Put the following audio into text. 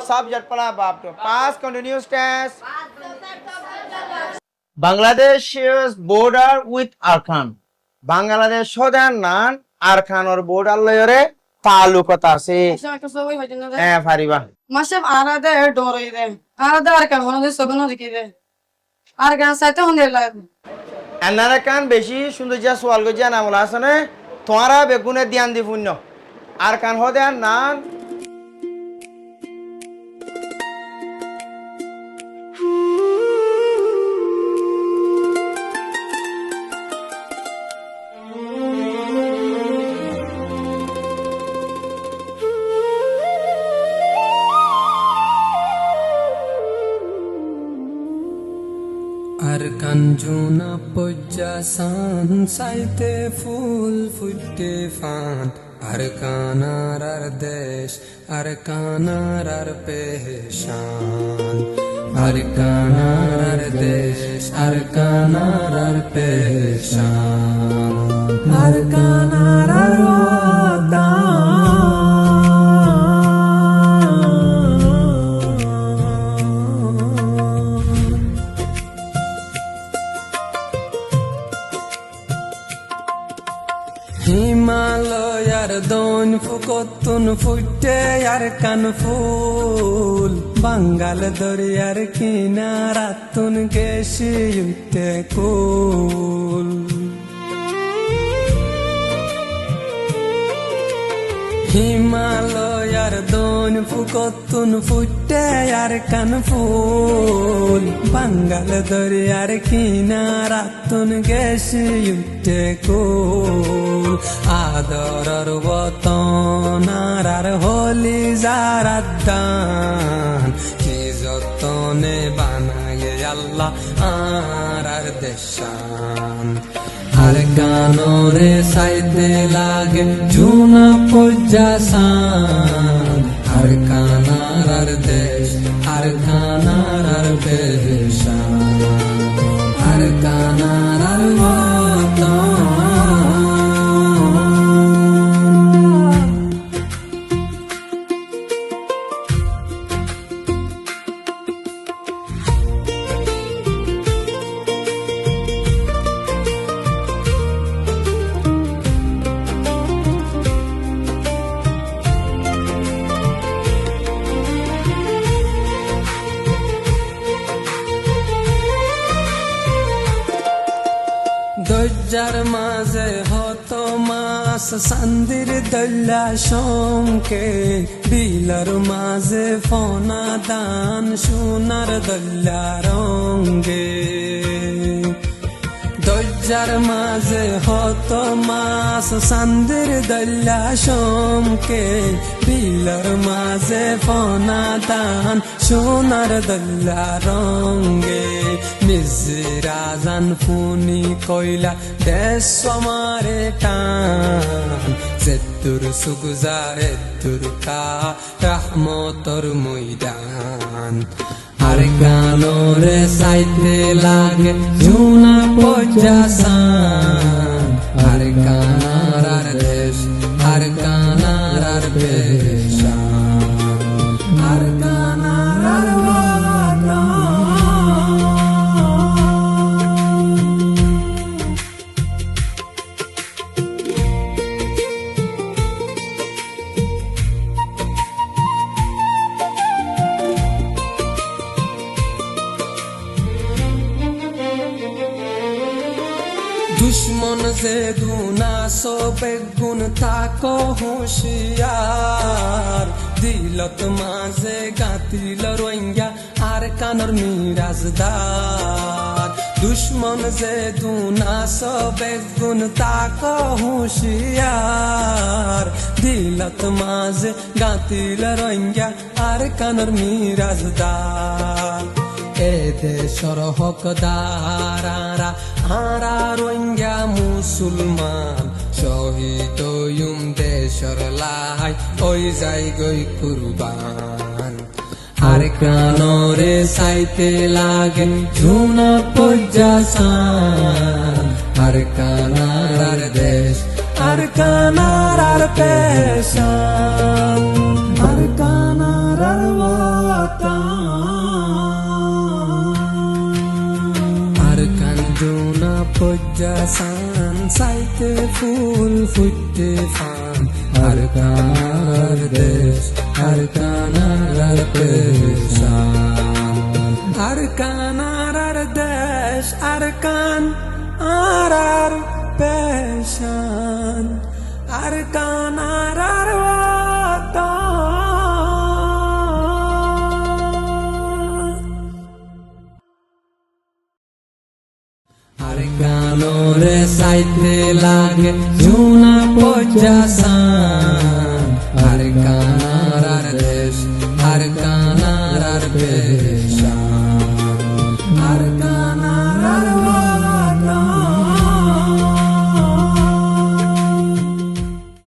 Subject pala bab to. Past continuous tense. Bangladesh shares border with Arkan. Bangladesh shodan nan Arkan or border layer তালুকত আছে হ্যাঁ ফারিবা মাসব আরাদে ডোরই রে আরাদে আর কান মনে সগন দিকি রে আর গান সাইতে হন্দে লাগে এনারা কান বেশি সুন্দর যা সোয়াল গজিয়া নামলা আছে না তোমারা বেগুনে ধ্যান দি পুণ্য আর কান হদে আর নান Arkan juna pujja san saite ফুল ফুটে fun Arkanar ar desh Arkanar ar pehshan Arkanar ar desh Arkanar ar pehshan Arkanar ar watan হিমালয়ার দন ফুকতুন ফুটে আর কান ফুল বাঙ্গাল দরিয়ার কিনারাতুন গেছি উঠে কুল হিমালয়ার দন ফুকতুন ফুটে আর কান ফুল বাঙ্গাল দরিয়ার কিনারাতুন গেছি উঠে কুল আদরর বতন আর হলি জারাদান কি যতনে বানায় আল্লাহ আর দেশান আর গানরে সাইতে লাগে জুনা পজ্জাসান আর কানার আর দেশ আর কানার আর বেশান আর কানার আর ওয়াতান দজ্জার মাঝে হতো মাস সান্দির দল্লা শঙ্কে বিলর মাঝে ফনা দান সোনার দল্লা রঙ্গে দজ্জার মাঝে হতো মাস সান্দির দল্লা শঙ্কে বিলর মাঝে ফনা দান সোনার দল্লা রঙ্গে মিজরাজান ফুনি কইলা দেশ আমারে টান সেতুর সুগুজারে দুর্কা রহমতর ময়দান আর গানরে সাইতে লাগে জুনা পজ্জাসান আর কানার আর দেশ আর কানার আর বেশান আর কানার আর দুশ্মন যে দুনাসো বেগুন তাকো হুঁশিয়ার দিলত মাঝে গাতিল রোহিঙ্গা আর কানর মিরাজদার দুশ্মন যে দুনাসো বেগুন তাকো হুঁশিয়ার দিলত মাঝে গাতিল রোহিঙ্গা আর কানর মিরাজদার দেশর হকদারারা আরা রোহিঙ্গা মুসলমান শহীদ দেশর লাই ওই যাই গই কুরবান আর কানরে সাইতে লাগে ঝুনা পজ্জাসান আর কানার দেশ আর কানার আর পেশান আর কানার আর আর কাঞ্জনা পজ্জাসান সাইতে ফুল ফুটতে ফান আর কানার দেশ আর কানার পেশান আর কানার দেশ আর কান আর পেশান আর কানার আর কানরে সাইতে লাগে জুনা পজ্জাসান